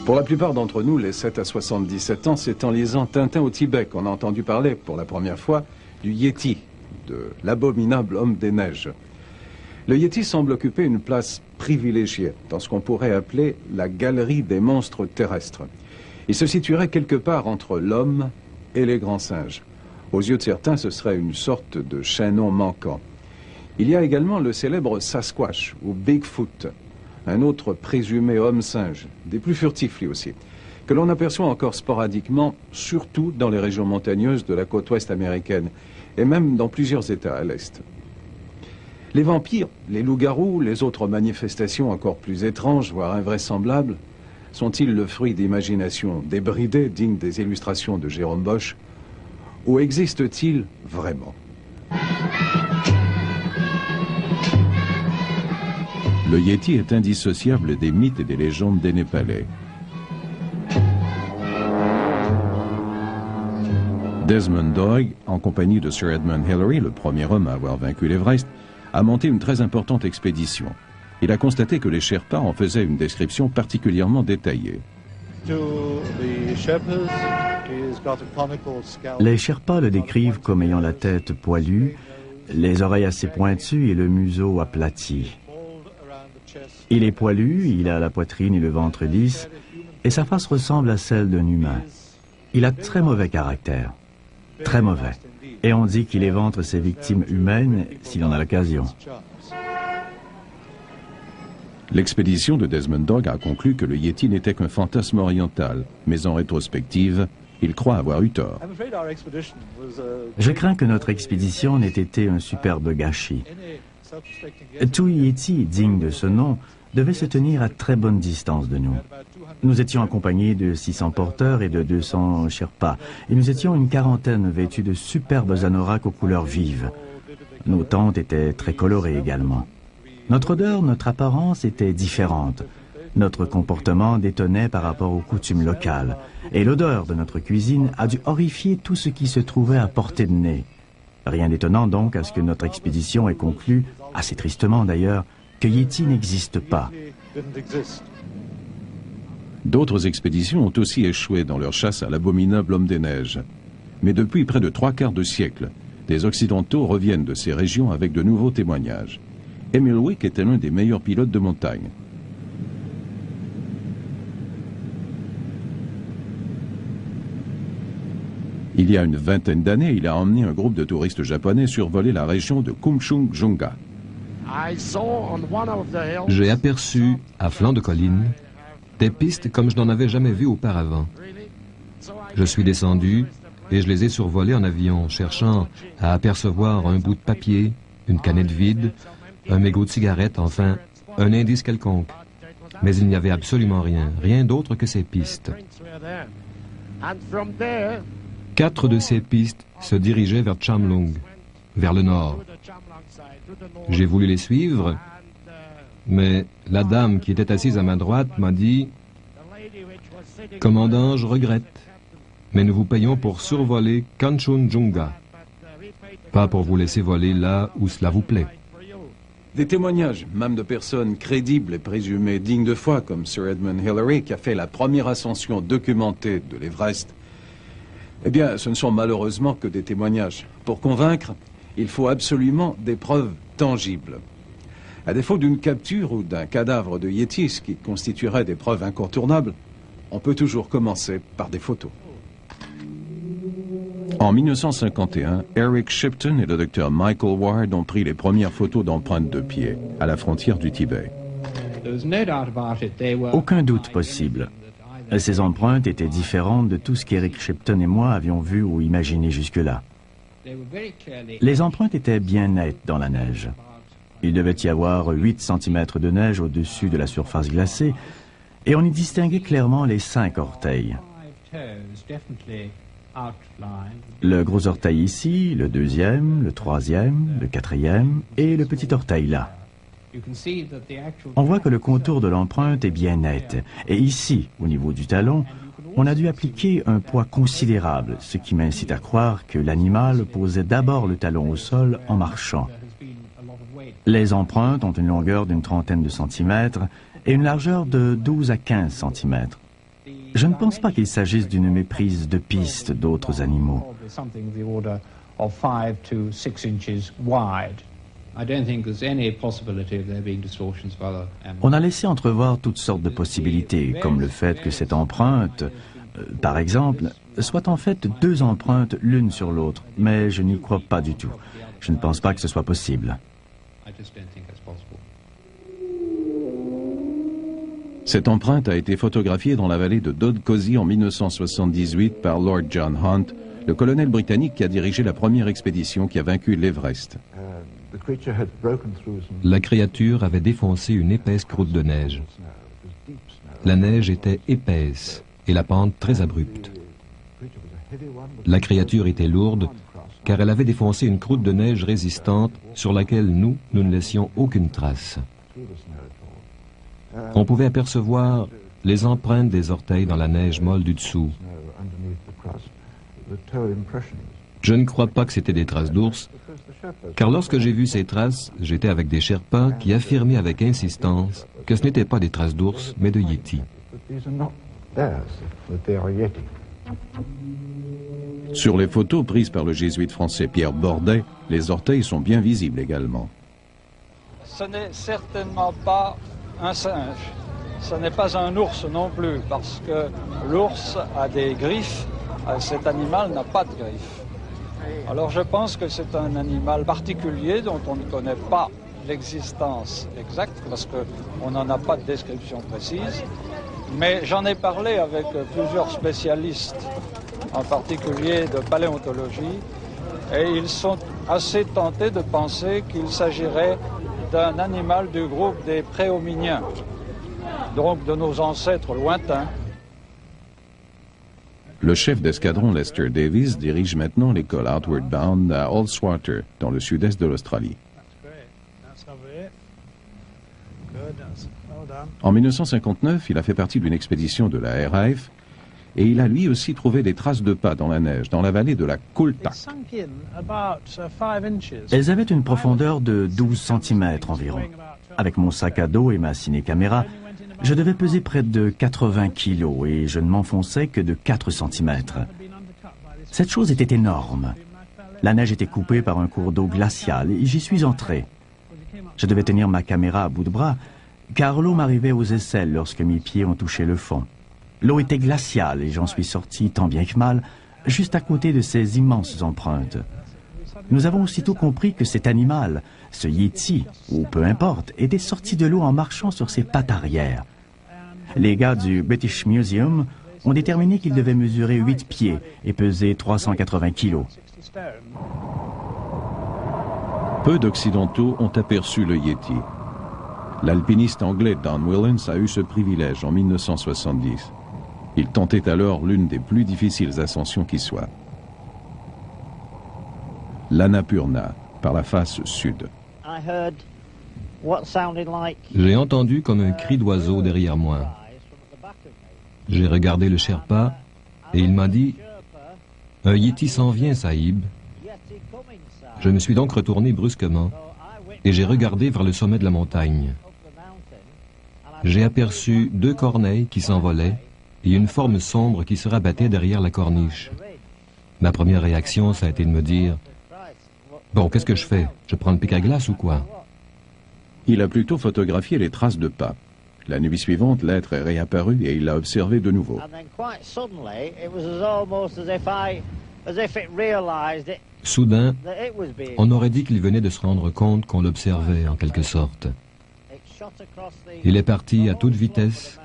Pour la plupart d'entre nous, les 7 à 77 ans, c'est en lisant Tintin au Tibet qu'on a entendu parler pour la première fois du Yéti, de l'abominable homme des neiges. Le Yéti semble occuper une place privilégiée dans ce qu'on pourrait appeler la galerie des monstres terrestres. Il se situerait quelque part entre l'homme et les grands singes. Aux yeux de certains, ce serait une sorte de chaînon manquant. Il y a également le célèbre Sasquatch, ou Bigfoot, un autre présumé homme-singe, des plus furtifs lui aussi, que l'on aperçoit encore sporadiquement, surtout dans les régions montagneuses de la côte ouest américaine, et même dans plusieurs États à l'est. Les vampires, les loups-garous, les autres manifestations encore plus étranges, voire invraisemblables, sont-ils le fruit d'imaginations débridées, dignes des illustrations de Jérôme Bosch, ou existent-ils vraiment ? Le Yéti est indissociable des mythes et des légendes des Népalais. Desmond Doig, en compagnie de Sir Edmund Hillary, le premier homme à avoir vaincu l'Everest, a monté une très importante expédition. Il a constaté que les Sherpas en faisaient une description particulièrement détaillée. Les Sherpas le décrivent comme ayant la tête poilue, les oreilles assez pointues et le museau aplati. Il est poilu, il a la poitrine et le ventre lisses, et sa face ressemble à celle d'un humain. Il a très mauvais caractère, très mauvais, et on dit qu'il éventre ses victimes humaines s'il en a l'occasion. L'expédition de Desmond Doig a conclu que le Yéti n'était qu'un fantasme oriental, mais en rétrospective, il croit avoir eu tort. Je crains que notre expédition n'ait été un superbe gâchis. Tout Yéti, digne de ce nom, devait se tenir à très bonne distance de nous. Nous étions accompagnés de 600 porteurs et de 200 Sherpas, et nous étions une quarantaine vêtus de superbes anoraks aux couleurs vives. Nos tentes étaient très colorées également. Notre odeur, notre apparence étaient différentes. Notre comportement détonnait par rapport aux coutumes locales, et l'odeur de notre cuisine a dû horrifier tout ce qui se trouvait à portée de nez. Rien d'étonnant donc à ce que notre expédition ait conclu, assez tristement d'ailleurs, que Yéti n'existe pas. D'autres expéditions ont aussi échoué dans leur chasse à l'abominable homme des neiges. Mais depuis près de 3/4 de siècle, des Occidentaux reviennent de ces régions avec de nouveaux témoignages. Emil Wick était l'un des meilleurs pilotes de montagne. Il y a une vingtaine d'années, il a emmené un groupe de touristes japonais survoler la région de Kumchung-junga. J'ai aperçu, à flanc de colline, des pistes comme je n'en avais jamais vu auparavant. Je suis descendu et je les ai survolées en avion, cherchant à apercevoir un bout de papier, une canette vide, un mégot de cigarette, enfin, un indice quelconque. Mais il n'y avait absolument rien, rien d'autre que ces pistes. 4 de ces pistes se dirigeaient vers Chamlung, vers le nord. J'ai voulu les suivre, mais la dame qui était assise à ma droite m'a dit « Commandant, je regrette, mais nous vous payons pour survoler Kanchenjunga, pas pour vous laisser voler là où cela vous plaît. » Des témoignages, même de personnes crédibles et présumées dignes de foi, comme Sir Edmund Hillary, qui a fait la première ascension documentée de l'Everest, eh bien, ce ne sont malheureusement que des témoignages. Pour convaincre, il faut absolument des preuves tangibles. À défaut d'une capture ou d'un cadavre de Yéti, ce qui constituerait des preuves incontournables, on peut toujours commencer par des photos. En 1951, Eric Shipton et le docteur Michael Ward ont pris les premières photos d'empreintes de pied à la frontière du Tibet. Aucun doute possible. Ces empreintes étaient différentes de tout ce qu'Eric Shipton et moi avions vu ou imaginé jusque-là. Les empreintes étaient bien nettes dans la neige. Il devait y avoir 8 cm de neige au-dessus de la surface glacée, et on y distinguait clairement les 5 orteils. Le gros orteil ici, le deuxième, le troisième, le quatrième et le petit orteil là. On voit que le contour de l'empreinte est bien net. Et ici, au niveau du talon, on a dû appliquer un poids considérable, ce qui m'incite à croire que l'animal posait d'abord le talon au sol en marchant. Les empreintes ont une longueur d'une trentaine de centimètres et une largeur de 12 à 15 centimètres. Je ne pense pas qu'il s'agisse d'une méprise de piste d'autres animaux. On a laissé entrevoir toutes sortes de possibilités, comme le fait que cette empreinte, par exemple, soit en fait deux empreintes l'une sur l'autre, mais je n'y crois pas du tout. Je ne pense pas que ce soit possible. Cette empreinte a été photographiée dans la vallée de Dodcozy en 1978 par Lord John Hunt, le colonel britannique qui a dirigé la première expédition qui a vaincu l'Everest. La créature avait défoncé une épaisse croûte de neige. La neige était épaisse et la pente très abrupte. La créature était lourde car elle avait défoncé une croûte de neige résistante sur laquelle nous ne laissions aucune trace. On pouvait apercevoir les empreintes des orteils dans la neige molle du dessous. Je ne crois pas que c'était des traces d'ours, car lorsque j'ai vu ces traces, j'étais avec des Sherpas qui affirmaient avec insistance que ce n'étaient pas des traces d'ours, mais de Yétis. Sur les photos prises par le jésuite français Pierre Bordet, les orteils sont bien visibles également. Ce n'est certainement pas un singe. Ce n'est pas un ours non plus, parce que l'ours a des griffes, cet animal n'a pas de griffes. Alors je pense que c'est un animal particulier dont on ne connaît pas l'existence exacte, parce qu'on n'en a pas de description précise. Mais j'en ai parlé avec plusieurs spécialistes, en particulier de paléontologie, et ils sont assez tentés de penser qu'il s'agirait d'un animal du groupe des préhominiens, donc de nos ancêtres lointains. Le chef d'escadron Lester Davis dirige maintenant l'école Outward Bound à Ullswater, dans le sud-est de l'Australie. En 1959, il a fait partie d'une expédition de la RAF et il a lui aussi trouvé des traces de pas dans la neige, dans la vallée de la Kultak. Elles avaient une profondeur de 12 cm environ. Avec mon sac à dos et ma ciné-caméra, je devais peser près de 80 kg et je ne m'enfonçais que de 4 cm. Cette chose était énorme. La neige était coupée par un cours d'eau glacial et j'y suis entré. Je devais tenir ma caméra à bout de bras, car l'eau m'arrivait aux aisselles lorsque mes pieds ont touché le fond. L'eau était glaciale et j'en suis sorti tant bien que mal, juste à côté de ces immenses empreintes. Nous avons aussitôt compris que cet animal, ce Yéti, ou peu importe, était sorti de l'eau en marchant sur ses pattes arrière. Les gars du British Museum ont déterminé qu'il devait mesurer 8 pieds et peser 380 kilos. Peu d'Occidentaux ont aperçu le Yéti. L'alpiniste anglais Don Willens a eu ce privilège en 1970. Il tentait alors l'une des plus difficiles ascensions qui soit. L'Annapurna, par la face sud. J'ai entendu comme un cri d'oiseau derrière moi. J'ai regardé le Sherpa et il m'a dit « Un Yéti s'en vient, Sahib ». Je me suis donc retourné brusquement et j'ai regardé vers le sommet de la montagne. J'ai aperçu 2 corneilles qui s'envolaient et une forme sombre qui se rabattait derrière la corniche. Ma première réaction, ça a été de me dire « Bon, qu'est-ce que je fais? Je prends le pic à glace ou quoi ?» Il a plutôt photographié les traces de pas. La nuit suivante, l'être est réapparu et il l'a observé de nouveau. Soudain, on aurait dit qu'il venait de se rendre compte qu'on l'observait en quelque sorte. Il est parti à toute vitesse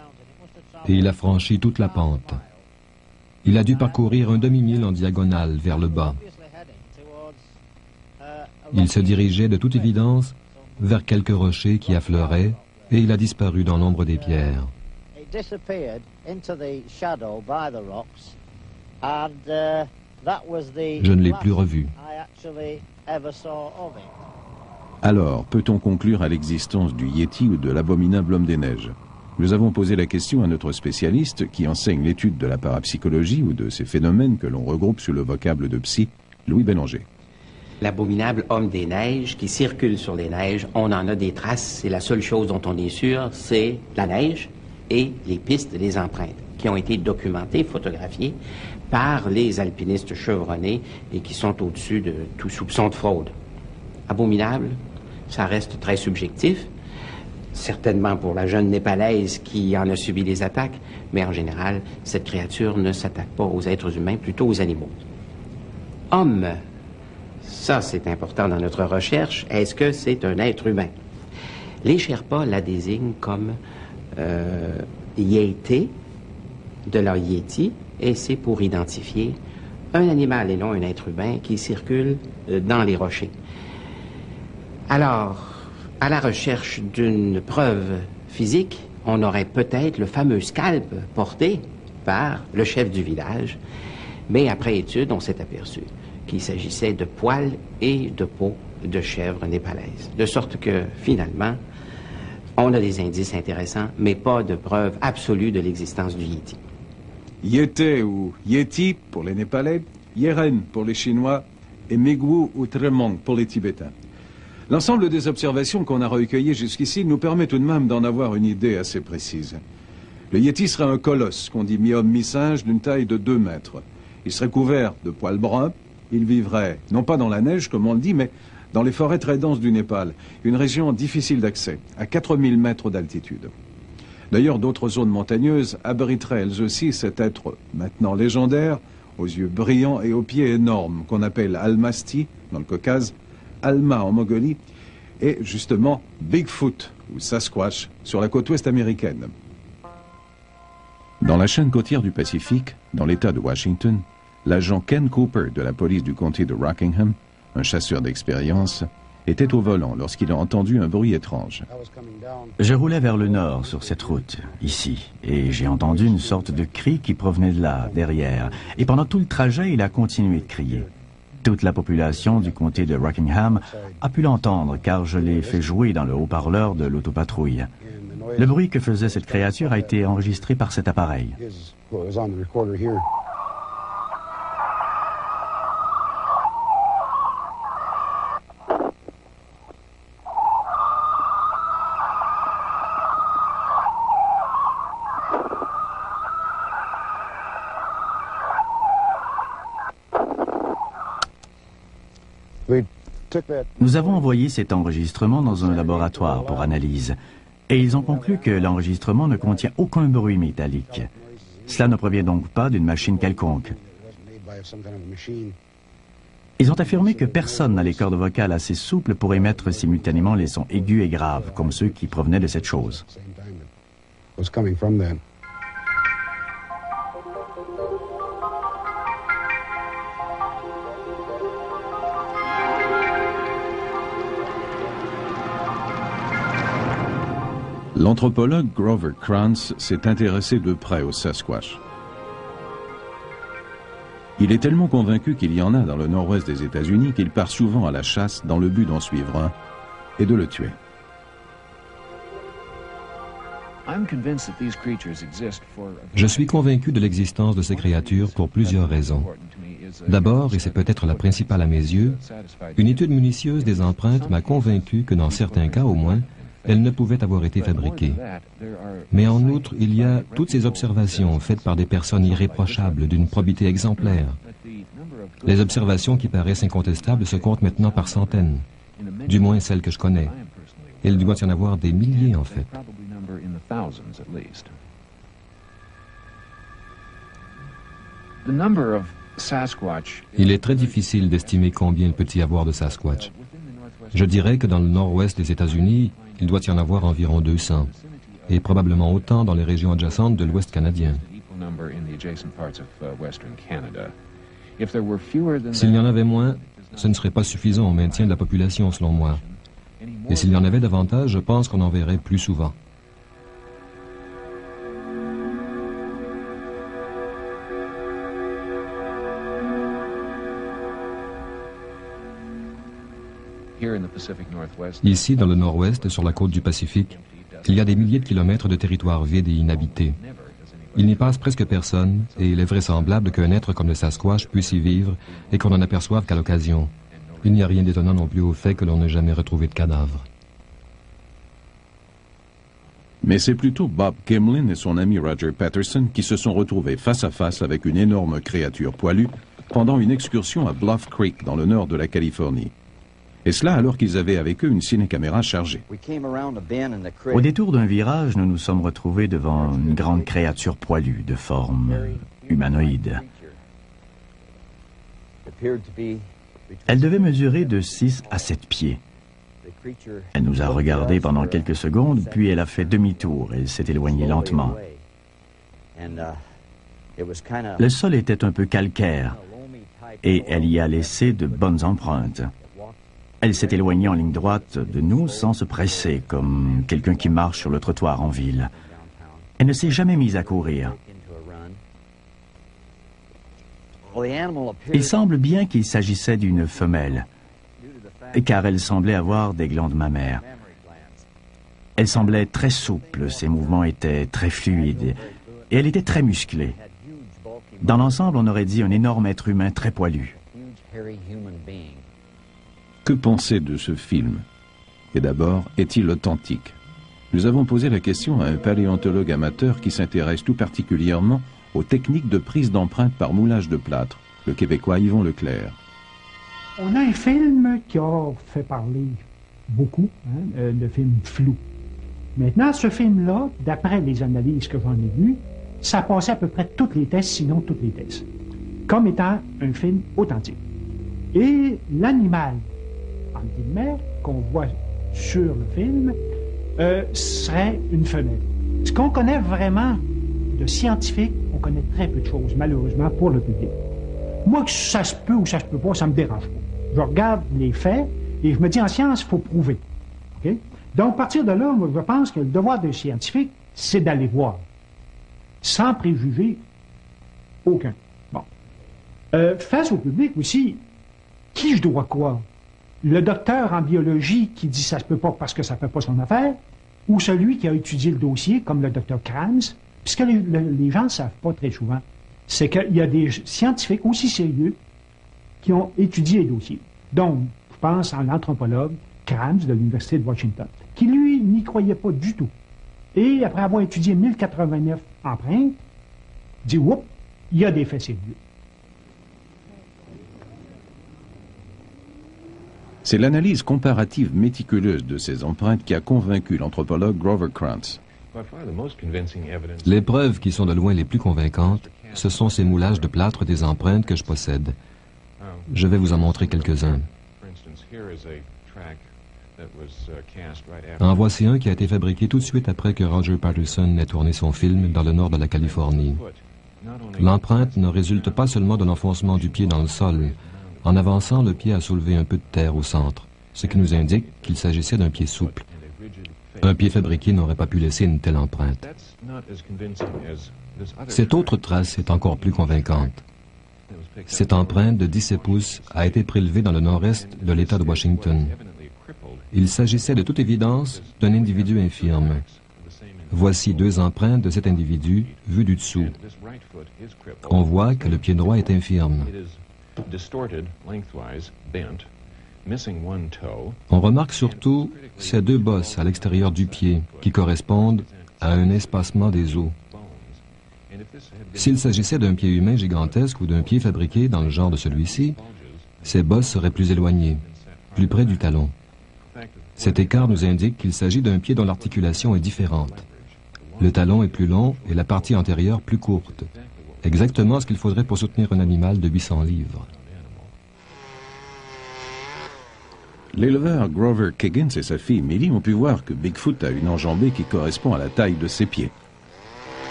et il a franchi toute la pente. Il a dû parcourir un demi-mille en diagonale vers le bas. Il se dirigeait de toute évidence vers quelques rochers qui affleuraient et il a disparu dans l'ombre des pierres. Je ne l'ai plus revu. Alors, peut-on conclure à l'existence du Yéti ou de l'abominable homme des neiges? Nous avons posé la question à notre spécialiste qui enseigne l'étude de la parapsychologie ou de ces phénomènes que l'on regroupe sous le vocable de psy, Louis Bélanger. L'abominable homme des neiges qui circule sur les neiges, on en a des traces, c'est la seule chose dont on est sûr, c'est la neige. et les pistes des empreintes qui ont été documentées, photographiées par les alpinistes chevronnés et qui sont au-dessus de tout soupçon de fraude. Abominable, ça reste très subjectif, certainement pour la jeune Népalaise qui en a subi les attaques, mais en général, cette créature ne s'attaque pas aux êtres humains, plutôt aux animaux. Homme, ça c'est important dans notre recherche, est-ce que c'est un être humain? Les Sherpas la désignent comme Yété, de leur Yéti, et c'est pour identifier un animal et non un être humain qui circule dans les rochers. Alors, à la recherche d'une preuve physique, on aurait peut-être le fameux scalp porté par le chef du village, mais après étude, on s'est aperçu qu'il s'agissait de poils et de peau de chèvre népalaise. De sorte que, finalement, on a des indices intéressants, mais pas de preuve absolue de l'existence du Yéti. Yété ou Yéti pour les Népalais, Yeren pour les Chinois et Megwu ou Tremong pour les Tibétains. L'ensemble des observations qu'on a recueillies jusqu'ici nous permet tout de même d'en avoir une idée assez précise. Le Yéti serait un colosse, qu'on dit mi-homme, mi-singe, d'une taille de 2 mètres. Il serait couvert de poils bruns, il vivrait non pas dans la neige comme on le dit, mais dans les forêts très denses du Népal, une région difficile d'accès, à 4000 mètres d'altitude. D'ailleurs, d'autres zones montagneuses abriteraient elles aussi cet être maintenant légendaire, aux yeux brillants et aux pieds énormes, qu'on appelle Almasti dans le Caucase, Alma en Mongolie, et justement Bigfoot ou Sasquatch sur la côte ouest américaine. Dans la chaîne côtière du Pacifique, dans l'État de Washington, l'agent Ken Cooper de la police du comté de Rockingham, un chasseur d'expérience, était au volant lorsqu'il a entendu un bruit étrange. Je roulais vers le nord sur cette route, ici, et j'ai entendu une sorte de cri qui provenait de là, derrière. Et pendant tout le trajet, il a continué de crier. Toute la population du comté de Rockingham a pu l'entendre car je l'ai fait jouer dans le haut-parleur de l'autopatrouille. Le bruit que faisait cette créature a été enregistré par cet appareil. Nous avons envoyé cet enregistrement dans un laboratoire pour analyse et ils ont conclu que l'enregistrement ne contient aucun bruit métallique. Cela ne provient donc pas d'une machine quelconque. Ils ont affirmé que personne n'a les cordes vocales assez souples pour émettre simultanément les sons aigus et graves, comme ceux qui provenaient de cette chose. L'anthropologue Grover Krantz s'est intéressé de près au Sasquatch. Il est tellement convaincu qu'il y en a dans le nord-ouest des États-Unis qu'il part souvent à la chasse dans le but d'en suivre un et de le tuer. Je suis convaincu de l'existence de ces créatures pour plusieurs raisons. D'abord, et c'est peut-être la principale à mes yeux, une étude minutieuse des empreintes m'a convaincu que dans certains cas au moins, elles ne pouvaient avoir été fabriquées. Mais en outre, il y a toutes ces observations faites par des personnes irréprochables, d'une probité exemplaire. Les observations qui paraissent incontestables se comptent maintenant par centaines, du moins celles que je connais. Il doit y en avoir des milliers, en fait. Il est très difficile d'estimer combien il peut y avoir de Sasquatch. Je dirais que dans le nord-ouest des États-Unis, il doit y en avoir environ 200, et probablement autant dans les régions adjacentes de l'Ouest canadien. S'il y en avait moins, ce ne serait pas suffisant au maintien de la population, selon moi. Et s'il y en avait davantage, je pense qu'on en verrait plus souvent. Ici, dans le nord-ouest, sur la côte du Pacifique, il y a des milliers de kilomètres de territoires vides et inhabités. Il n'y passe presque personne, et il est vraisemblable qu'un être comme le Sasquatch puisse y vivre et qu'on n'en aperçoive qu'à l'occasion. Il n'y a rien d'étonnant non plus au fait que l'on n'ait jamais retrouvé de cadavre. Mais c'est plutôt Bob Kimlin et son ami Roger Patterson qui se sont retrouvés face à face avec une énorme créature poilue pendant une excursion à Bluff Creek dans le nord de la Californie. Et cela alors qu'ils avaient avec eux une cinécaméra chargée. Au détour d'un virage, nous nous sommes retrouvés devant une grande créature poilue de forme humanoïde. Elle devait mesurer de 6 à 7 pieds. Elle nous a regardés pendant quelques secondes, puis elle a fait demi-tour et s'est éloignée lentement. Le sol était un peu calcaire et elle y a laissé de bonnes empreintes. Elle s'est éloignée en ligne droite de nous sans se presser, comme quelqu'un qui marche sur le trottoir en ville. Elle ne s'est jamais mise à courir. Il semble bien qu'il s'agissait d'une femelle, car elle semblait avoir des glandes mammaires. Elle semblait très souple, ses mouvements étaient très fluides, et elle était très musclée. Dans l'ensemble, on aurait dit un énorme être humain très poilu. Que penser de ce film? Et d'abord, est-il authentique? Nous avons posé la question à un paléontologue amateur qui s'intéresse tout particulièrement aux techniques de prise d'empreintes par moulage de plâtre, le Québécois Yvon Leclerc. On a un film qui a fait parler beaucoup, le film Flou. Maintenant, ce film-là, d'après les analyses que j'en ai vues, ça passait à peu près tous les tests, sinon tous les tests, comme étant un film authentique. Et l'animal, entre guillemets, qu'on voit sur le film, serait une femelle. Ce qu'on connaît vraiment de scientifique, on connaît très peu de choses, malheureusement, pour le public. Moi, que ça se peut ou ça se peut pas, ça me dérange pas. Je regarde les faits et je me dis, en science, il faut prouver. Okay? Donc, à partir de là, moi, je pense que le devoir des scientifiques, c'est d'aller voir, sans préjuger aucun. Bon. Face au public aussi, qui je dois croire? Le docteur en biologie qui dit ça se peut pas parce que ça fait pas son affaire, ou celui qui a étudié le dossier, comme le docteur Krams, puisque les gens ne savent pas très souvent, c'est qu'il y a des scientifiques aussi sérieux qui ont étudié les dossiers. Donc, je pense à l'anthropologue Krams de l'Université de Washington, qui lui n'y croyait pas du tout. Et après avoir étudié 1089 empreintes, dit, oups, il y a des faits sérieux. C'est l'analyse comparative méticuleuse de ces empreintes qui a convaincu l'anthropologue Grover Krantz. Les preuves qui sont de loin les plus convaincantes, ce sont ces moulages de plâtre des empreintes que je possède. Je vais vous en montrer quelques-uns. En voici un qui a été fabriqué tout de suite après que Roger Patterson ait tourné son film dans le nord de la Californie. L'empreinte ne résulte pas seulement de l'enfoncement du pied dans le sol. En avançant, le pied a soulevé un peu de terre au centre, ce qui nous indique qu'il s'agissait d'un pied souple. Un pied fabriqué n'aurait pas pu laisser une telle empreinte. Cette autre trace est encore plus convaincante. Cette empreinte de 17 pouces a été prélevée dans le nord-est de l'État de Washington. Il s'agissait de toute évidence d'un individu infirme. Voici 2 empreintes de cet individu vues du dessous. On voit que le pied droit est infirme. On remarque surtout ces 2 bosses à l'extérieur du pied qui correspondent à un espacement des os. S'il s'agissait d'un pied humain gigantesque ou d'un pied fabriqué dans le genre de celui-ci, ces bosses seraient plus éloignées, plus près du talon. Cet écart nous indique qu'il s'agit d'un pied dont l'articulation est différente. Le talon est plus long et la partie antérieure plus courte. Exactement ce qu'il faudrait pour soutenir un animal de 800 livres. L'éleveur Grover Kiggins et sa fille Millie ont pu voir que Bigfoot a une enjambée qui correspond à la taille de ses pieds.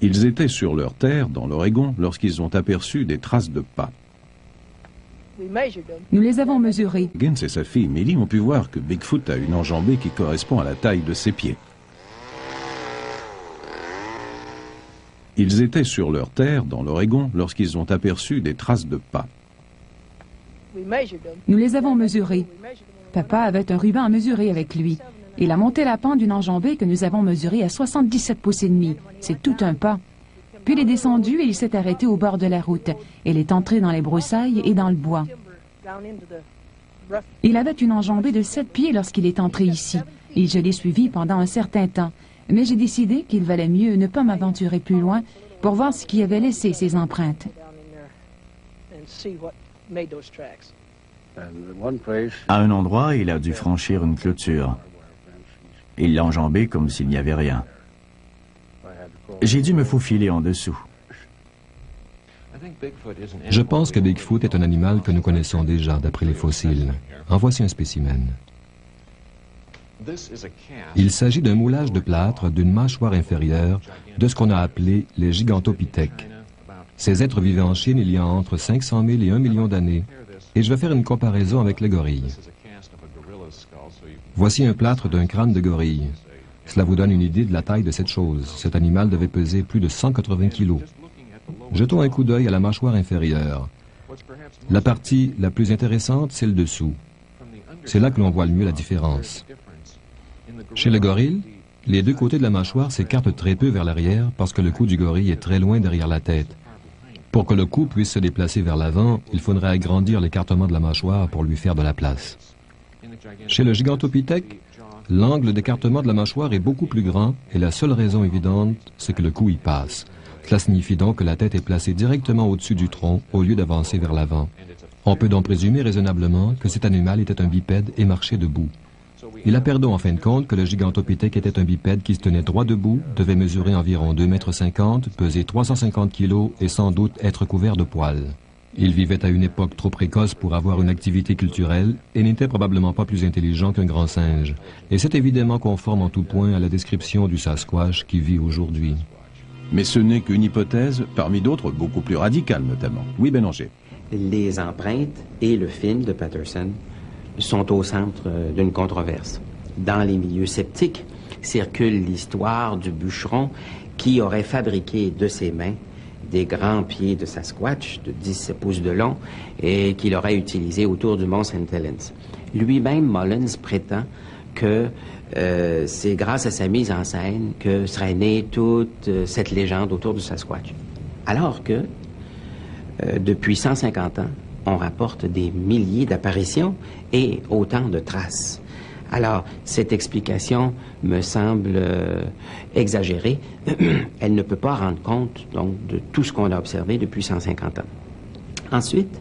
Ils étaient sur leur terre, dans l'Oregon, lorsqu'ils ont aperçu des traces de pas. Nous les avons mesurés. Higgins et sa fille Millie ont pu voir que Bigfoot a une enjambée qui correspond à la taille de ses pieds. Ils étaient sur leur terre, dans l'Oregon, lorsqu'ils ont aperçu des traces de pas. Nous les avons mesurés. Papa avait un ruban à mesurer avec lui. Il a monté la pente d'une enjambée que nous avons mesurée à 77 pouces et demi. C'est tout un pas. Puis il est descendu et il s'est arrêté au bord de la route. Il est entré dans les broussailles et dans le bois. Il avait une enjambée de 7 pieds lorsqu'il est entré ici. et je l'ai suivi pendant un certain temps. Mais j'ai décidé qu'il valait mieux ne pas m'aventurer plus loin pour voir ce qui avait laissé ces empreintes. À un endroit, il a dû franchir une clôture. Il l'a enjambée comme s'il n'y avait rien. J'ai dû me faufiler en dessous. Je pense que Bigfoot est un animal que nous connaissons déjà d'après les fossiles. En voici un spécimen. Il s'agit d'un moulage de plâtre d'une mâchoire inférieure de ce qu'on a appelé les gigantopithèques. Ces êtres vivaient en Chine il y a entre 500 000 et 1 million d'années, et je vais faire une comparaison avec les gorilles. Voici un plâtre d'un crâne de gorille. Cela vous donne une idée de la taille de cette chose. Cet animal devait peser plus de 180 kilos. Jetons un coup d'œil à la mâchoire inférieure. La partie la plus intéressante, c'est le dessous. C'est là que l'on voit le mieux la différence. Chez le gorille, les deux côtés de la mâchoire s'écartent très peu vers l'arrière parce que le cou du gorille est très loin derrière la tête. Pour que le cou puisse se déplacer vers l'avant, il faudrait agrandir l'écartement de la mâchoire pour lui faire de la place. Chez le gigantopithèque, l'angle d'écartement de la mâchoire est beaucoup plus grand et la seule raison évidente, c'est que le cou y passe. Cela signifie donc que la tête est placée directement au-dessus du tronc au lieu d'avancer vers l'avant. On peut donc présumer raisonnablement que cet animal était un bipède et marchait debout. Il a perdu en fin de compte que le gigantopithèque était un bipède qui se tenait droit debout, devait mesurer environ 2,50 m, peser 350 kg et sans doute être couvert de poils. Il vivait à une époque trop précoce pour avoir une activité culturelle et n'était probablement pas plus intelligent qu'un grand singe. Et c'est évidemment conforme en tout point à la description du Sasquatch qui vit aujourd'hui. Mais ce n'est qu'une hypothèse, parmi d'autres beaucoup plus radicales notamment. Oui, Bélanger. Les empreintes et le film de Patterson sont au centre d'une controverse. Dans les milieux sceptiques circule l'histoire du bûcheron qui aurait fabriqué de ses mains des grands pieds de Sasquatch de 17 pouces de long et qu'il aurait utilisé autour du mont St. Helens. Lui-même, Mullins prétend que c'est grâce à sa mise en scène que serait née toute cette légende autour du Sasquatch. Alors que, depuis 150 ans, on rapporte des milliers d'apparitions et autant de traces. Alors, cette explication me semble exagérée. Elle ne peut pas rendre compte donc, de tout ce qu'on a observé depuis 150 ans. Ensuite,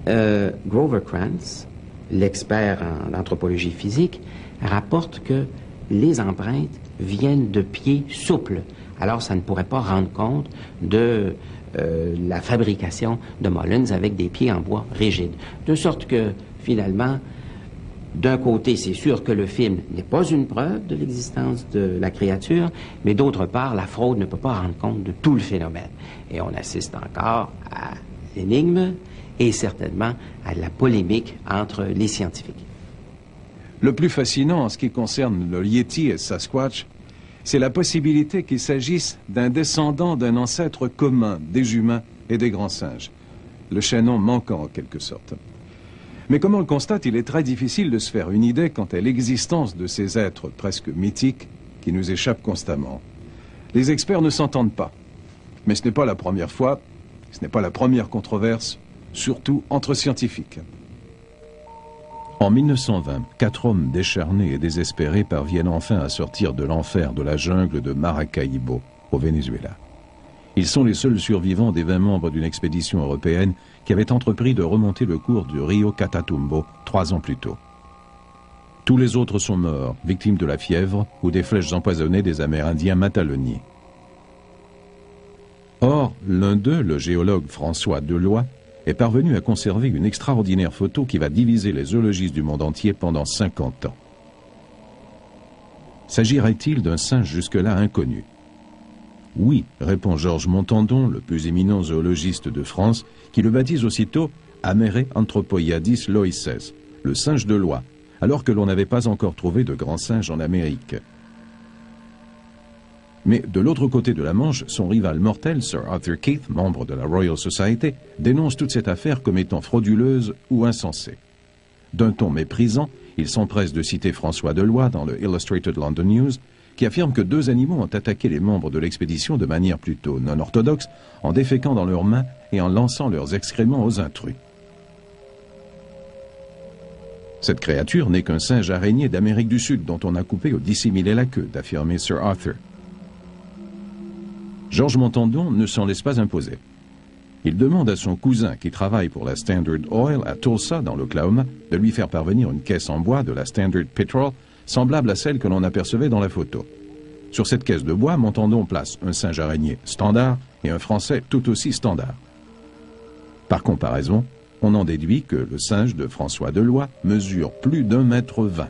Grover Krantz, l'expert en anthropologie physique, rapporte que les empreintes viennent de pieds souples. Alors, ça ne pourrait pas rendre compte de la fabrication de Mullins avec des pieds en bois rigides. De sorte que, finalement, d'un côté, c'est sûr que le film n'est pas une preuve de l'existence de la créature, mais d'autre part, la fraude ne peut pas rendre compte de tout le phénomène. Et on assiste encore à l'énigme et certainement à la polémique entre les scientifiques. Le plus fascinant en ce qui concerne le Yéti et Sasquatch, c'est la possibilité qu'il s'agisse d'un descendant d'un ancêtre commun des humains et des grands singes. Le chaînon manquant en quelque sorte. Mais comme on le constate, il est très difficile de se faire une idée quant à l'existence de ces êtres presque mythiques qui nous échappent constamment. Les experts ne s'entendent pas. Mais ce n'est pas la première fois, ce n'est pas la première controverse, surtout entre scientifiques. En 1920, 4 hommes décharnés et désespérés parviennent enfin à sortir de l'enfer de la jungle de Maracaibo, au Venezuela. Ils sont les seuls survivants des 20 membres d'une expédition européenne qui avait entrepris de remonter le cours du Rio Catatumbo 3 ans plus tôt. Tous les autres sont morts, victimes de la fièvre ou des flèches empoisonnées des Amérindiens mataloniers. Or, l'un d'eux, le géologue François Deloy, est parvenu à conserver une extraordinaire photo qui va diviser les zoologistes du monde entier pendant 50 ans. S'agirait-il d'un singe jusque-là inconnu? Oui, répond Georges Montandon, le plus éminent zoologiste de France, qui le baptise aussitôt Amere Anthropoiadis loises, le singe de loi, alors que l'on n'avait pas encore trouvé de grands singes en Amérique. Mais de l'autre côté de la Manche, son rival mortel, Sir Arthur Keith, membre de la Royal Society, dénonce toute cette affaire comme étant frauduleuse ou insensée. D'un ton méprisant, il s'empresse de citer François Deloy dans le Illustrated London News, qui affirme que 2 animaux ont attaqué les membres de l'expédition de manière plutôt non orthodoxe, en déféquant dans leurs mains et en lançant leurs excréments aux intrus. Cette créature n'est qu'un singe araignée d'Amérique du Sud dont on a coupé ou dissimulé la queue, d'affirmer Sir Arthur. Georges Montandon ne s'en laisse pas imposer. Il demande à son cousin qui travaille pour la Standard Oil à Tulsa, dans l'Oklahoma, de lui faire parvenir une caisse en bois de la Standard Petrol, semblable à celle que l'on apercevait dans la photo. Sur cette caisse de bois, Montandon place un singe araignée standard et un français tout aussi standard. Par comparaison, on en déduit que le singe de François Deloye mesure plus d'1,20 m.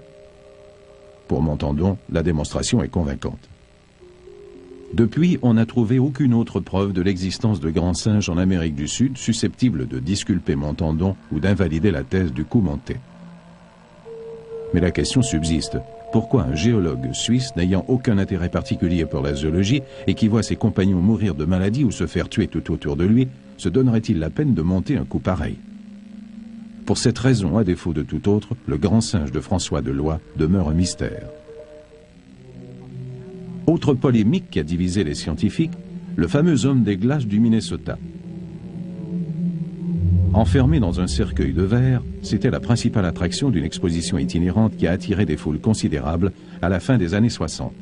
Pour Montandon, la démonstration est convaincante. Depuis, on n'a trouvé aucune autre preuve de l'existence de grands singes en Amérique du Sud susceptibles de disculper Montandon ou d'invalider la thèse du coup monté. Mais la question subsiste. Pourquoi un géologue suisse n'ayant aucun intérêt particulier pour la zoologie et qui voit ses compagnons mourir de maladie ou se faire tuer tout autour de lui, se donnerait-il la peine de monter un coup pareil? Pour cette raison, à défaut de tout autre, le grand singe de François Deloye demeure un mystère. Autre polémique qui a divisé les scientifiques, le fameux homme des glaces du Minnesota. Enfermé dans un cercueil de verre, c'était la principale attraction d'une exposition itinérante qui a attiré des foules considérables à la fin des années 60.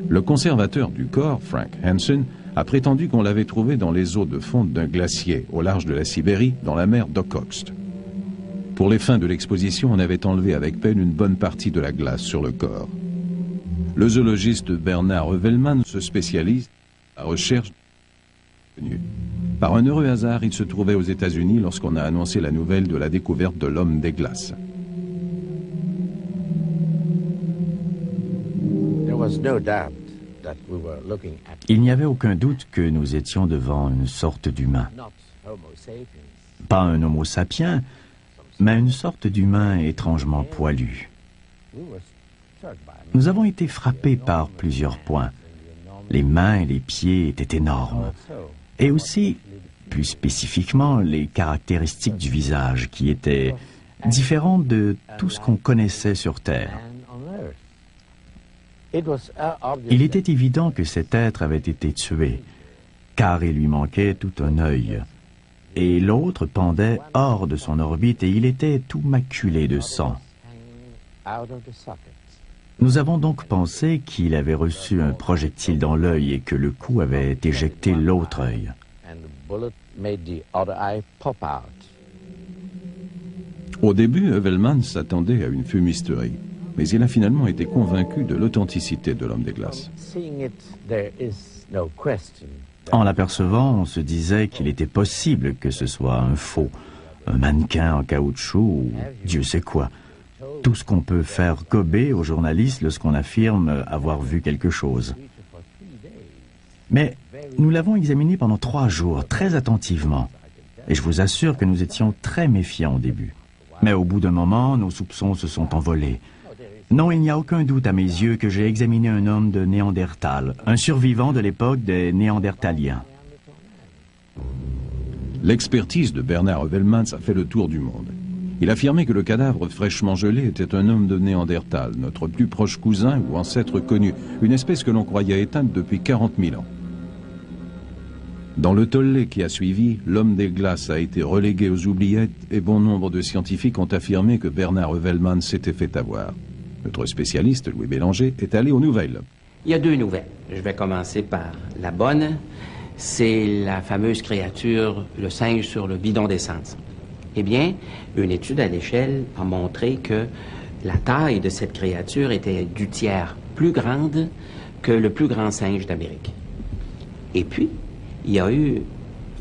Le conservateur du corps, Frank Hansen, a prétendu qu'on l'avait trouvé dans les eaux de fonte d'un glacier au large de la Sibérie, dans la mer d'Okhotsk. Pour les fins de l'exposition, on avait enlevé avec peine une bonne partie de la glace sur le corps. Le zoologiste Bernard Rövelman se spécialise à la recherche. Par un heureux hasard, il se trouvait aux États-Unis lorsqu'on a annoncé la nouvelle de la découverte de l'homme des glaces. Il n'y avait aucun doute que nous étions devant une sorte d'humain. Pas un homo sapiens, mais une sorte d'humain étrangement poilu. Nous avons été frappés par plusieurs points. Les mains et les pieds étaient énormes. Et aussi, plus spécifiquement, les caractéristiques du visage qui étaient différentes de tout ce qu'on connaissait sur Terre. Il était évident que cet être avait été tué, car il lui manquait tout un œil. Et l'autre pendait hors de son orbite et il était tout maculé de sang. Nous avons donc pensé qu'il avait reçu un projectile dans l'œil et que le coup avait éjecté l'autre œil. Au début, Rövelman s'attendait à une fumisterie, mais il a finalement été convaincu de l'authenticité de l'homme des glaces. En l'apercevant, on se disait qu'il était possible que ce soit un faux, un mannequin en caoutchouc ou Dieu sait quoi. Tout ce qu'on peut faire gober aux journalistes lorsqu'on affirme avoir vu quelque chose. Mais nous l'avons examiné pendant 3 jours, très attentivement. Et je vous assure que nous étions très méfiants au début. Mais au bout d'un moment, nos soupçons se sont envolés. Non, il n'y a aucun doute à mes yeux que j'ai examiné un homme de Néandertal, un survivant de l'époque des Néandertaliens. L'expertise de Bernard Rövelman a fait le tour du monde. Il affirmait que le cadavre fraîchement gelé était un homme de Néandertal, notre plus proche cousin ou ancêtre connu, une espèce que l'on croyait éteinte depuis 40 000 ans. Dans le tollé qui a suivi, l'homme des glaces a été relégué aux oubliettes et bon nombre de scientifiques ont affirmé que Bernard Rövelman s'était fait avoir. Notre spécialiste, Louis Bélanger, est allé aux nouvelles. Il y a 2 nouvelles. Je vais commencer par la bonne. C'est la fameuse créature, le singe sur le bidon d'essence. Eh bien, une étude à l'échelle a montré que la taille de cette créature était du tiers plus grande que le plus grand singe d'Amérique. Et puis, il y a eu,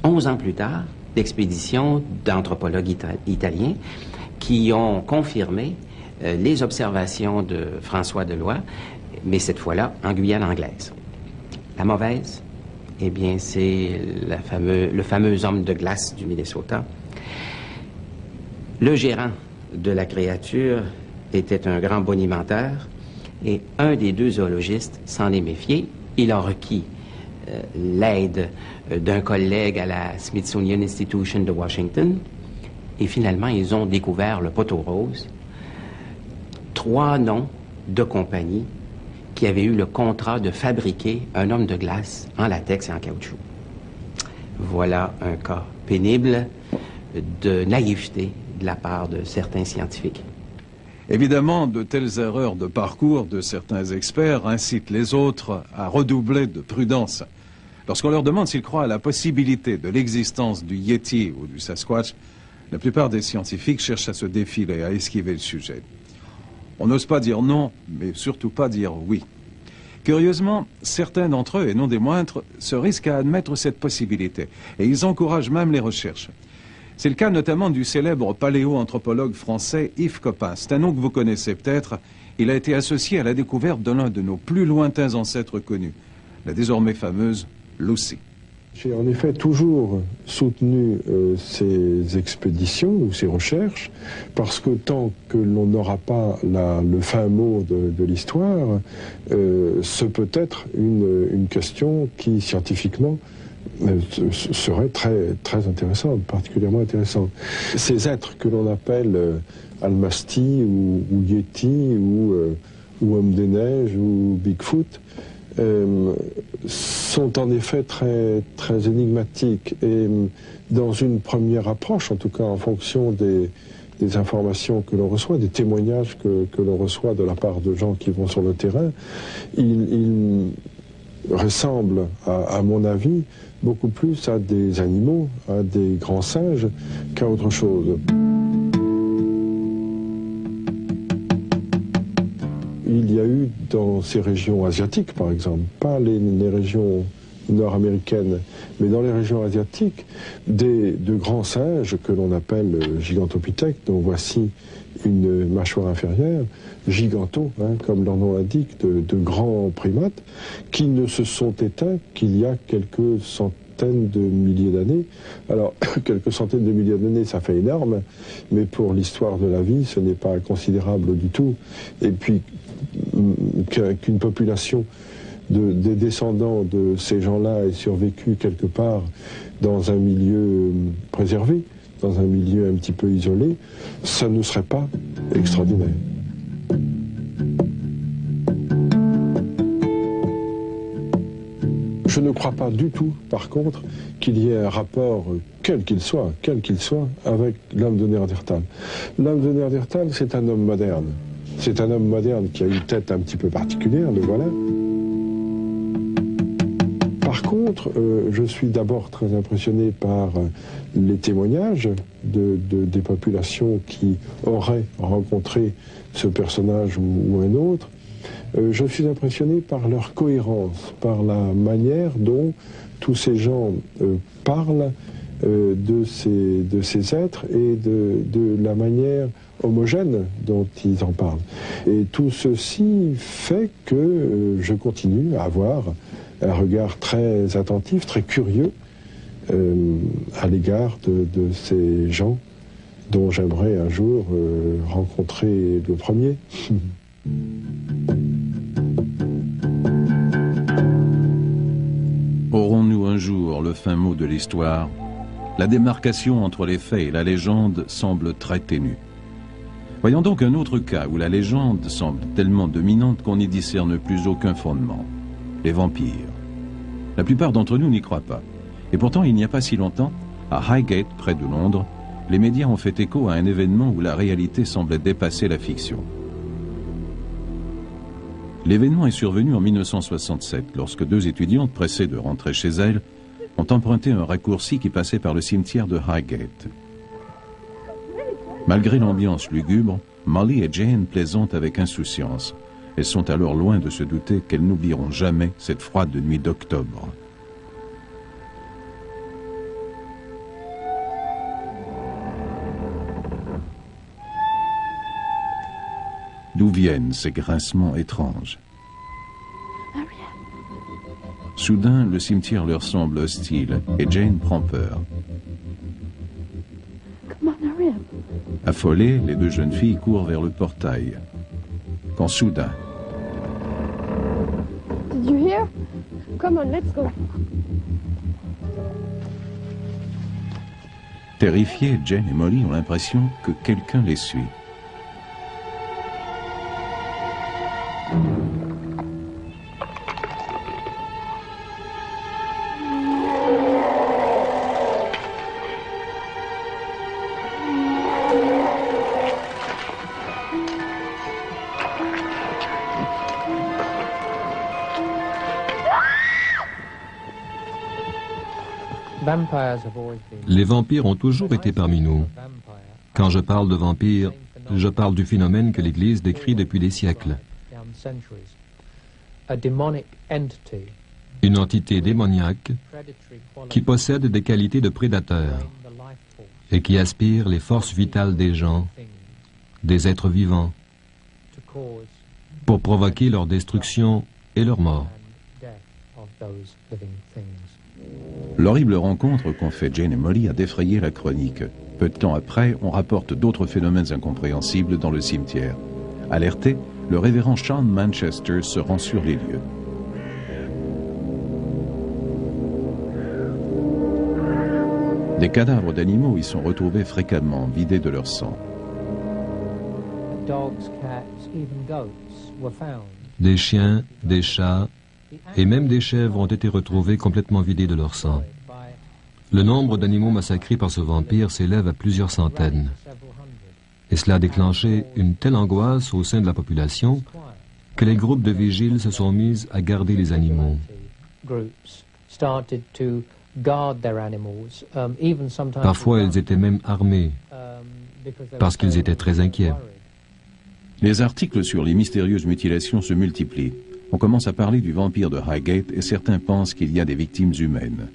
11 ans plus tard, d'expéditions d'anthropologues italiens qui ont confirmé les observations de François Deloye, mais cette fois-là en Guyane anglaise. La mauvaise, eh bien, c'est le fameux homme de glace du Minnesota. Le gérant de la créature était un grand bonimenteur et un des 2 zoologistes s'en est méfié. Il a requis l'aide d'un collègue à la Smithsonian Institution de Washington et finalement ils ont découvert le poteau rose. 3 noms de compagnies qui avaient eu le contrat de fabriquer un homme de glace en latex et en caoutchouc. Voilà un cas pénible de naïveté de la part de certains scientifiques. Évidemment, de telles erreurs de parcours de certains experts incitent les autres à redoubler de prudence. Lorsqu'on leur demande s'ils croient à la possibilité de l'existence du Yeti ou du Sasquatch, la plupart des scientifiques cherchent à se défiler, à esquiver le sujet. On n'ose pas dire non, mais surtout pas dire oui. Curieusement, certains d'entre eux, et non des moindres, se risquent à admettre cette possibilité, et ils encouragent même les recherches. C'est le cas notamment du célèbre paléoanthropologue français Yves Coppin. C'est un nom que vous connaissez peut-être. Il a été associé à la découverte de l'un de nos plus lointains ancêtres connus, la désormais fameuse Lucy. J'ai en effet toujours soutenu ces expéditions ou ces recherches, parce que tant que l'on n'aura pas le fin mot de l'histoire, ce peut être une question qui, scientifiquement, serait très, très intéressante, particulièrement intéressante. Ces êtres que l'on appelle Almasty ou Yeti ou Homme des Neiges ou Bigfoot sont en effet très, très énigmatiques, et dans une première approche, en tout cas en fonction des informations que l'on reçoit, des témoignages que l'on reçoit de la part de gens qui vont sur le terrain, ils ressemblent, à mon avis, beaucoup plus à des animaux, à des grands singes, qu'à autre chose. Il y a eu dans ces régions asiatiques, par exemple, pas les régions nord-américaines, mais dans les régions asiatiques, de grands singes que l'on appelle gigantopithèques, dont voici une mâchoire inférieure, gigantaux, comme leur nom l'indique, de grands primates, qui ne se sont éteints qu'il y a quelques centaines de milliers d'années. Alors, quelques centaines de milliers d'années, ça fait énorme, mais pour l'histoire de la vie, ce n'est pas considérable du tout. Et puis, qu'une population des descendants de ces gens-là ait survécu quelque part dans un milieu préservé, dans un milieu un petit peu isolé, ça ne serait pas extraordinaire. Je ne crois pas du tout, par contre, qu'il y ait un rapport, quel qu'il soit, avec l'homme de Néandertal. L'homme de Néandertal, c'est un homme moderne. C'est un homme moderne qui a une tête un petit peu particulière, le voilà. Par contre, je suis d'abord très impressionné par les témoignages des populations qui auraient rencontré ce personnage ou un autre. Je suis impressionné par leur cohérence, par la manière dont tous ces gens parlent de ces êtres et de la manière homogène dont ils en parlent. Et tout ceci fait que je continue à avoir un regard très attentif, très curieux à l'égard de ces gens dont j'aimerais un jour rencontrer le premier. Aurons-nous un jour le fin mot de l'histoire? La démarcation entre les faits et la légende semble très ténue. Voyons donc un autre cas où la légende semble tellement dominante qu'on n'y discerne plus aucun fondement. Les vampires. La plupart d'entre nous n'y croient pas. Et pourtant, il n'y a pas si longtemps, à Highgate, près de Londres, les médias ont fait écho à un événement où la réalité semblait dépasser la fiction. L'événement est survenu en 1967, lorsque deux étudiantes pressées de rentrer chez elles ont emprunté un raccourci qui passait par le cimetière de Highgate. Malgré l'ambiance lugubre, Molly et Jane plaisantent avec insouciance. Elles sont alors loin de se douter qu'elles n'oublieront jamais cette froide nuit d'octobre. D'où viennent ces grincements étranges? Soudain, le cimetière leur semble hostile et Jane prend peur. Affolées, les deux jeunes filles courent vers le portail. Quand soudain... Did you hear? Come on, let's go. Terrifiées, Jane et Molly ont l'impression que quelqu'un les suit. Les vampires ont toujours été parmi nous. Quand je parle de vampires, je parle du phénomène que l'Église décrit depuis des siècles. Une entité démoniaque qui possède des qualités de prédateur et qui aspire les forces vitales des gens, des êtres vivants, pour provoquer leur destruction et leur mort. L'horrible rencontre qu'ont fait Jane et Molly a défrayé la chronique. Peu de temps après, on rapporte d'autres phénomènes incompréhensibles dans le cimetière. Alerté, le révérend Sean Manchester se rend sur les lieux. Des cadavres d'animaux y sont retrouvés fréquemment, vidés de leur sang. Des chiens, des chats et même des chèvres ont été retrouvés complètement vidés de leur sang. Le nombre d'animaux massacrés par ce vampire s'élève à plusieurs centaines. Et cela a déclenché une telle angoisse au sein de la population que les groupes de vigiles se sont mis à garder les animaux. Parfois, ils étaient même armés parce qu'ils étaient très inquiets. Les articles sur les mystérieuses mutilations se multiplient. On commence à parler du vampire de Highgate et certains pensent qu'il y a des victimes humaines.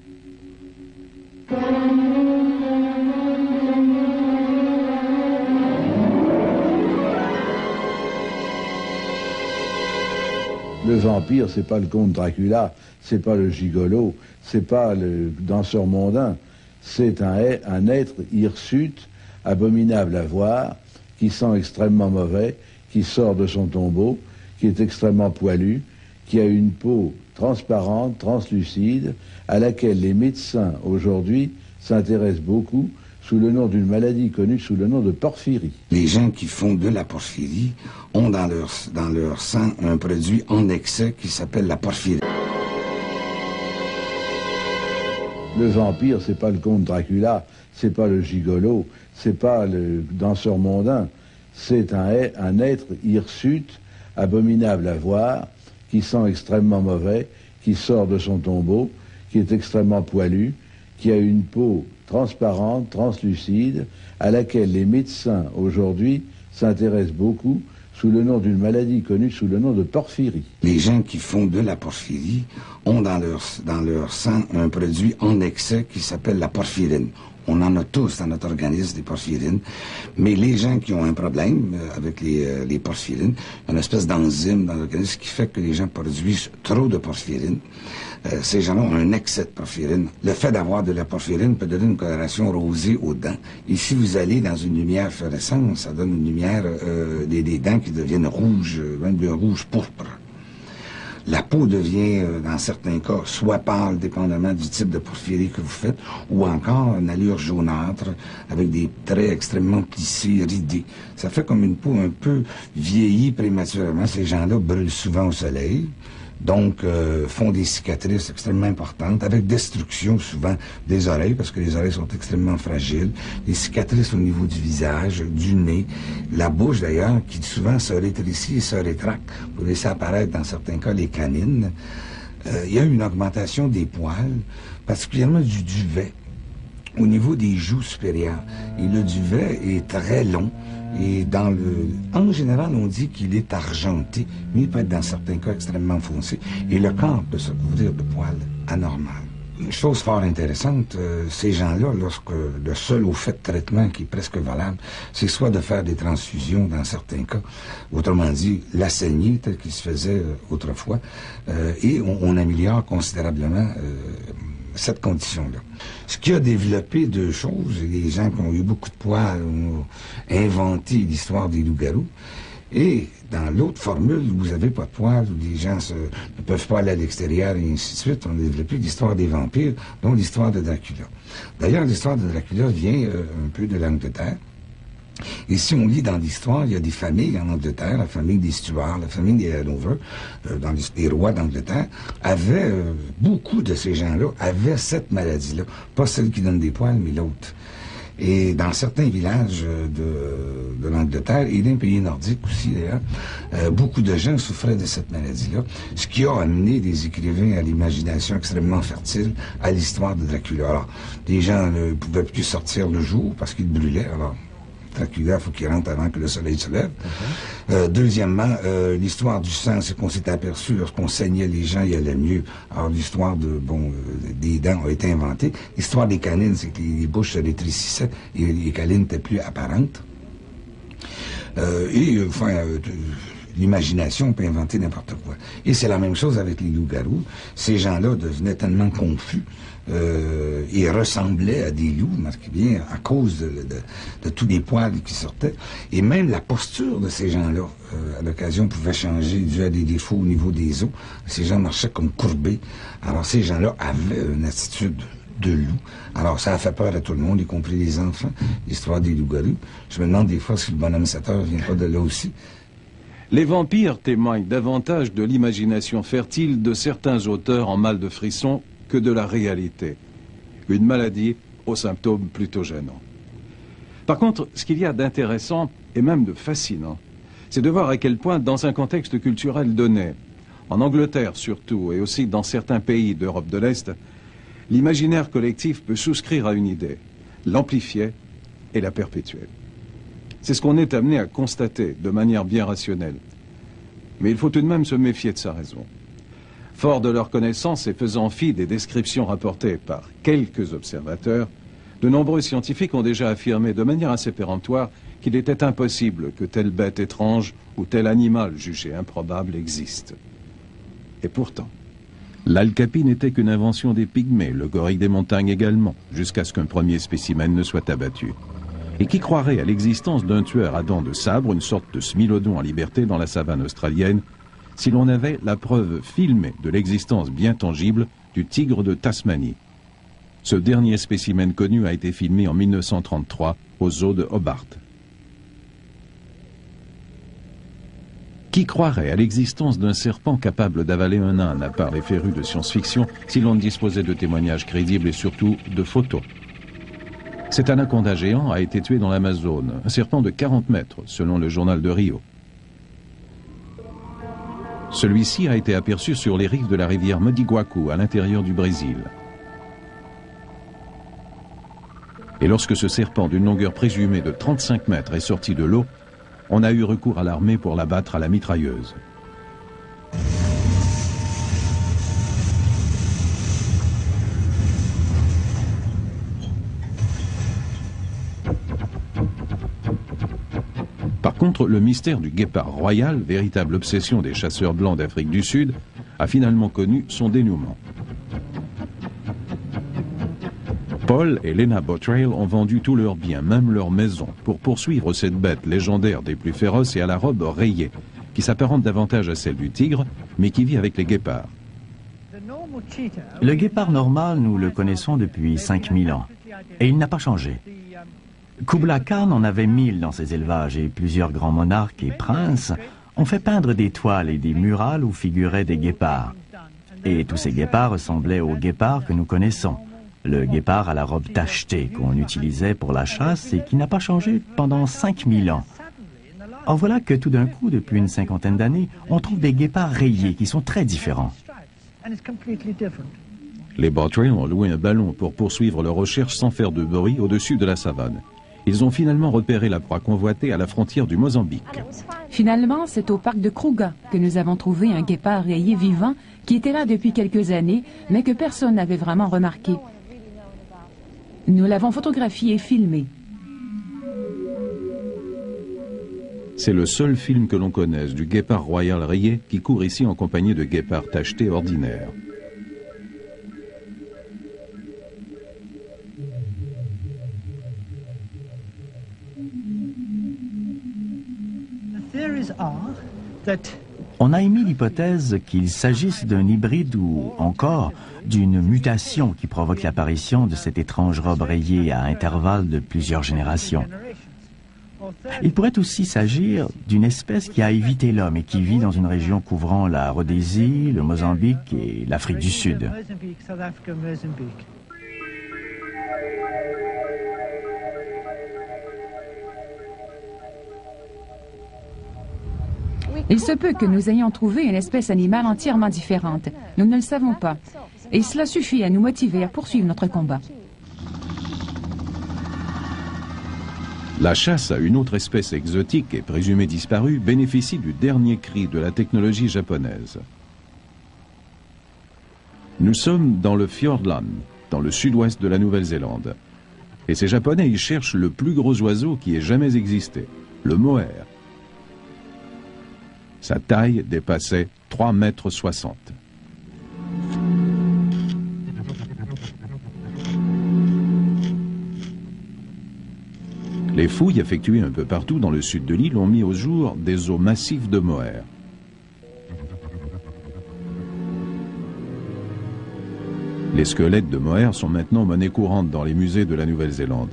Le vampire, c'est pas le comte Dracula, c'est pas le gigolo, c'est pas le danseur mondain, c'est un être hirsute, abominable à voir, qui sent extrêmement mauvais, qui sort de son tombeau, qui est extrêmement poilu, qui a une peau transparente, translucide, à laquelle les médecins aujourd'hui s'intéressent beaucoup sous le nom d'une maladie connue sous le nom de porphyrie. Les gens qui font de la porphyrie ont dans leur sang un produit en excès qui s'appelle la porphyrie. Le vampire, c'est pas le comte Dracula, c'est pas le gigolo, c'est pas le danseur mondain, c'est un être hirsute, abominable à voir, qui sent extrêmement mauvais, qui sort de son tombeau, qui est extrêmement poilu, qui a une peau transparente, translucide, à laquelle les médecins aujourd'hui s'intéressent beaucoup sous le nom d'une maladie connue sous le nom de porphyrie. Les gens qui font de la porphyrie ont dans leur sang un produit en excès qui s'appelle la porphyrine. On en a tous dans notre organisme des porphyrines, mais les gens qui ont un problème avec les porphyrines, une espèce d'enzyme dans l'organisme qui fait que les gens produisent trop de porphyrine. Ces gens-là ont un excès de porphyrine. Le fait d'avoir de la porphyrine peut donner une coloration rosée aux dents. Et si vous allez dans une lumière fluorescente, ça donne une lumière des dents qui deviennent rouges, même de rouge pourpre. La peau devient, dans certains cas, soit pâle, dépendamment du type de porphyrie que vous faites, ou encore une allure jaunâtre, avec des traits extrêmement plissés, ridés. Ça fait comme une peau un peu vieillie prématurément. Ces gens-là brûlent souvent au soleil, donc font des cicatrices extrêmement importantes, avec destruction souvent des oreilles, parce que les oreilles sont extrêmement fragiles, des cicatrices au niveau du visage, du nez, la bouche d'ailleurs, qui souvent se rétrécit et se rétracte pour laisser apparaître dans certains cas les canines. Il y a une augmentation des poils, particulièrement du duvet, au niveau des joues supérieures. Et le duvet est très long. Et en général, on dit qu'il est argenté, mais il peut être dans certains cas extrêmement foncé. Et le corps peut se couvrir de poils anormales. Une chose fort intéressante, ces gens-là, lorsque le seul au fait de traitement qui est presque valable, c'est soit de faire des transfusions dans certains cas, autrement dit, la saignée telle qu'il se faisait autrefois, et on améliore considérablement cette condition-là. Ce qui a développé deux choses, les gens qui ont eu beaucoup de poils ont inventé l'histoire des loups-garous, et dans l'autre formule, où vous n'avez pas de poils, où les gens ne peuvent pas aller à l'extérieur et ainsi de suite, on a développé l'histoire des vampires, dont l'histoire de Dracula. D'ailleurs, l'histoire de Dracula vient un peu de l'Angleterre. Et si on lit dans l'histoire, il y a des familles en Angleterre, la famille des Stuarts, la famille des Hanover, les rois d'Angleterre, beaucoup de ces gens-là avaient cette maladie-là. Pas celle qui donne des poils, mais l'autre. Et dans certains villages de l'Angleterre et d'un pays nordique aussi d'ailleurs, beaucoup de gens souffraient de cette maladie-là, ce qui a amené des écrivains à l'imagination extrêmement fertile à l'histoire de Dracula. Alors, les gens ne pouvaient plus sortir le jour parce qu'ils brûlaient, alors Dracula, il faut qu'il rentre avant que le soleil se lève. Deuxièmement, l'histoire du sang, c'est qu'on s'est aperçu, lorsqu'on saignait les gens, il allait mieux. Alors l'histoire des dents a été inventée. L'histoire des canines, c'est que les bouches se rétrécissaient et les canines n'étaient plus apparentes. L'imagination peut inventer n'importe quoi. Et c'est la même chose avec les loups-garous. Ces gens-là devenaient tellement confus et ressemblaient à des loups, marquez bien, à cause de tous les poils qui sortaient. Et même la posture de ces gens-là, à l'occasion, pouvait changer dû à des défauts au niveau des os. Ces gens marchaient comme courbés. Alors ces gens-là avaient une attitude de loup. Alors ça a fait peur à tout le monde, y compris les enfants, l'histoire des loups-garous. Je me demande des fois si le bonhomme Sateur vient pas de là aussi. Les vampires témoignent davantage de l'imagination fertile de certains auteurs en mal de frisson que de la réalité. Une maladie aux symptômes plutôt gênants. Par contre, ce qu'il y a d'intéressant et même de fascinant, c'est de voir à quel point, dans un contexte culturel donné, en Angleterre surtout, et aussi dans certains pays d'Europe de l'Est, l'imaginaire collectif peut souscrire à une idée, l'amplifier et la perpétuer. C'est ce qu'on est amené à constater de manière bien rationnelle. Mais il faut tout de même se méfier de sa raison. Fort de leur connaissance et faisant fi des descriptions rapportées par quelques observateurs, de nombreux scientifiques ont déjà affirmé de manière assez péremptoire qu'il était impossible que telle bête étrange ou tel animal jugé improbable existe. Et pourtant, l'Alcapi n'était qu'une invention des Pygmées, le gorille des montagnes également, jusqu'à ce qu'un premier spécimen ne soit abattu. Et qui croirait à l'existence d'un tueur à dents de sabre, une sorte de smilodon en liberté dans la savane australienne, si l'on avait la preuve filmée de l'existence bien tangible du tigre de Tasmanie. Ce dernier spécimen connu a été filmé en 1933 au zoo de Hobart. Qui croirait à l'existence d'un serpent capable d'avaler un âne, à part les férus de science-fiction, si l'on disposait de témoignages crédibles et surtout de photos? Cet anaconda géant a été tué dans l'Amazone, un serpent de 40 mètres, selon le journal de Rio. Celui-ci a été aperçu sur les rives de la rivière Modiguacu, à l'intérieur du Brésil. Et lorsque ce serpent d'une longueur présumée de 35 mètres est sorti de l'eau, on a eu recours à l'armée pour l'abattre à la mitrailleuse. Par contre, le mystère du guépard royal, véritable obsession des chasseurs blancs d'Afrique du Sud, a finalement connu son dénouement. Paul et Lena Bottrell ont vendu tous leurs biens, même leur maison, pour poursuivre cette bête légendaire des plus féroces et à la robe rayée, qui s'apparente davantage à celle du tigre, mais qui vit avec les guépards. Le guépard normal, nous le connaissons depuis 5000 ans, et il n'a pas changé. Kubla Khan en avait 1000 dans ses élevages et plusieurs grands monarques et princes ont fait peindre des toiles et des murales où figuraient des guépards. Et tous ces guépards ressemblaient aux guépards que nous connaissons. Le guépard à la robe tachetée qu'on utilisait pour la chasse et qui n'a pas changé pendant 5000 ans. Or voilà que tout d'un coup, depuis une cinquantaine d'années, on trouve des guépards rayés qui sont très différents. Les Bottrell ont loué un ballon pour poursuivre leurs recherches sans faire de bruit au-dessus de la savane. Ils ont finalement repéré la proie convoitée à la frontière du Mozambique. Finalement, c'est au parc de Kruger que nous avons trouvé un guépard rayé vivant qui était là depuis quelques années, mais que personne n'avait vraiment remarqué. Nous l'avons photographié et filmé. C'est le seul film que l'on connaisse du guépard royal rayé qui court ici en compagnie de guépards tachetés ordinaires. On a émis l'hypothèse qu'il s'agisse d'un hybride ou encore d'une mutation qui provoque l'apparition de cette étrange robe rayée à intervalles de plusieurs générations. Il pourrait aussi s'agir d'une espèce qui a évité l'homme et qui vit dans une région couvrant la Rhodésie, le Mozambique et l'Afrique du Sud. Il se peut que nous ayons trouvé une espèce animale entièrement différente. Nous ne le savons pas. Et cela suffit à nous motiver à poursuivre notre combat. La chasse à une autre espèce exotique et présumée disparue bénéficie du dernier cri de la technologie japonaise. Nous sommes dans le Fiordland, dans le sud-ouest de la Nouvelle-Zélande. Et ces Japonais y cherchent le plus gros oiseau qui ait jamais existé, le mohair. Sa taille dépassait 3,60 m. Les fouilles effectuées un peu partout dans le sud de l'île ont mis au jour des os massifs de mohair. Les squelettes de mohair sont maintenant monnaie courante dans les musées de la Nouvelle-Zélande.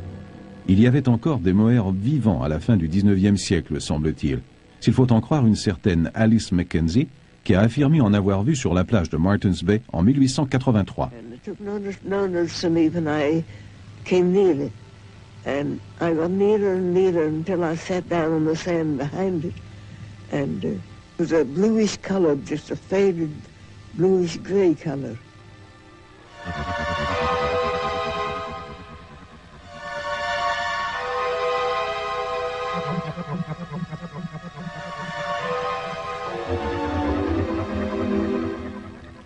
Il y avait encore des mohair vivants à la fin du 19e siècle, semble-t-il, s'il faut en croire une certaine Alice Mackenzie, qui a affirmé en avoir vu sur la plage de Martins Bay en 1883. And I got nearer and nearer until I sat down on the sand behind it. And it was a bluish color, just a faded bluish gray color.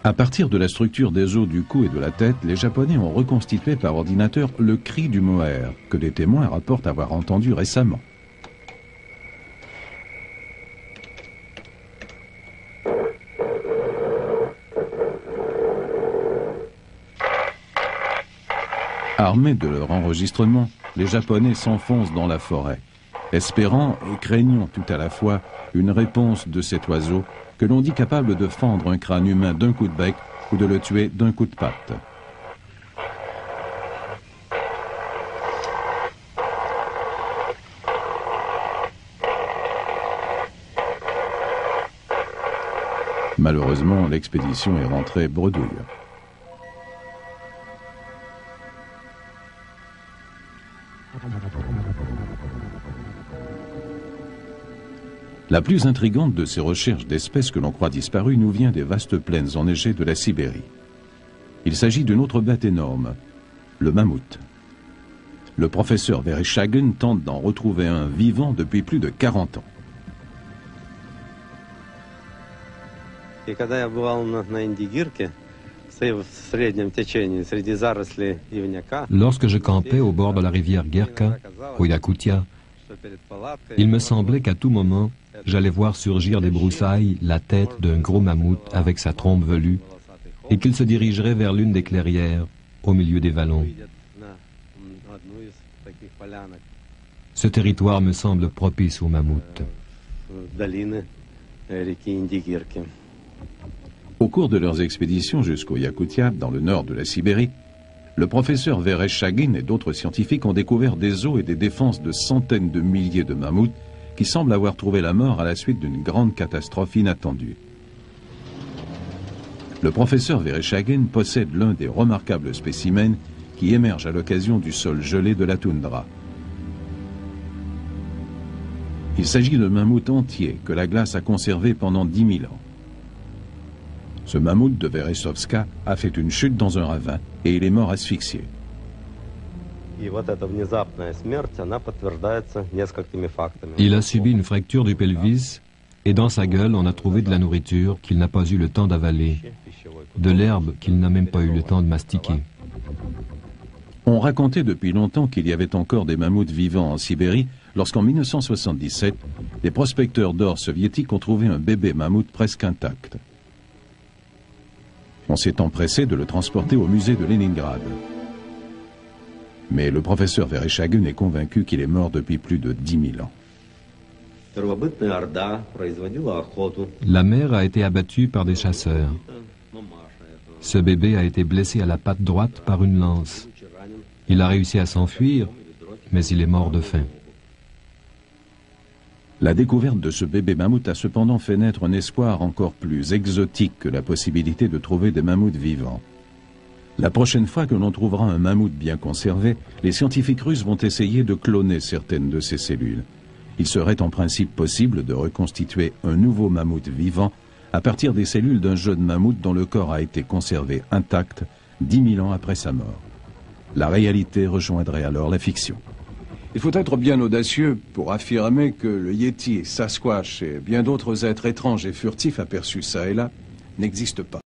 À partir de la structure des os du cou et de la tête, les Japonais ont reconstitué par ordinateur le cri du mohair, que des témoins rapportent avoir entendu récemment. Armés de leur enregistrement, les Japonais s'enfoncent dans la forêt, espérant et craignant tout à la fois une réponse de cet oiseau que l'on dit capable de fendre un crâne humain d'un coup de bec ou de le tuer d'un coup de patte. Malheureusement, l'expédition est rentrée bredouille. La plus intrigante de ces recherches d'espèces que l'on croit disparues nous vient des vastes plaines enneigées de la Sibérie. Il s'agit d'une autre bête énorme, le mammouth. Le professeur Vereshchagin tente d'en retrouver un vivant depuis plus de 40 ans. Lorsque je campais au bord de la rivière Gerka, au Yakutia, il me semblait qu'à tout moment, j'allais voir surgir des broussailles la tête d'un gros mammouth avec sa trompe velue et qu'il se dirigerait vers l'une des clairières au milieu des vallons. Ce territoire me semble propice aux mammouths. Au cours de leurs expéditions jusqu'au Yakutia, dans le nord de la Sibérie, le professeur Vereshchagin et d'autres scientifiques ont découvert des os et des défenses de centaines de milliers de mammouths qui semblent avoir trouvé la mort à la suite d'une grande catastrophe inattendue. Le professeur Vereshchagin possède l'un des remarquables spécimens qui émergent à l'occasion du sol gelé de la toundra. Il s'agit de mammouths entiers que la glace a conservés pendant 10 000 ans. Ce mammouth de Veressovska a fait une chute dans un ravin et il est mort asphyxié. Il a subi une fracture du pelvis et dans sa gueule on a trouvé de la nourriture qu'il n'a pas eu le temps d'avaler, de l'herbe qu'il n'a même pas eu le temps de mastiquer. On racontait depuis longtemps qu'il y avait encore des mammouths vivants en Sibérie lorsqu'en 1977, des prospecteurs d'or soviétiques ont trouvé un bébé mammouth presque intact. On s'est empressé de le transporter au musée de Leningrad. Mais le professeur Vereshchagin est convaincu qu'il est mort depuis plus de 10 000 ans. La mère a été abattue par des chasseurs. Ce bébé a été blessé à la patte droite par une lance. Il a réussi à s'enfuir, mais il est mort de faim. La découverte de ce bébé mammouth a cependant fait naître un espoir encore plus exotique que la possibilité de trouver des mammouths vivants. La prochaine fois que l'on trouvera un mammouth bien conservé, les scientifiques russes vont essayer de cloner certaines de ses cellules. Il serait en principe possible de reconstituer un nouveau mammouth vivant à partir des cellules d'un jeune mammouth dont le corps a été conservé intact 10 000 ans après sa mort. La réalité rejoindrait alors la fiction. Il faut être bien audacieux pour affirmer que le Yéti, Sasquatch et bien d'autres êtres étranges et furtifs aperçus ça et là n'existent pas.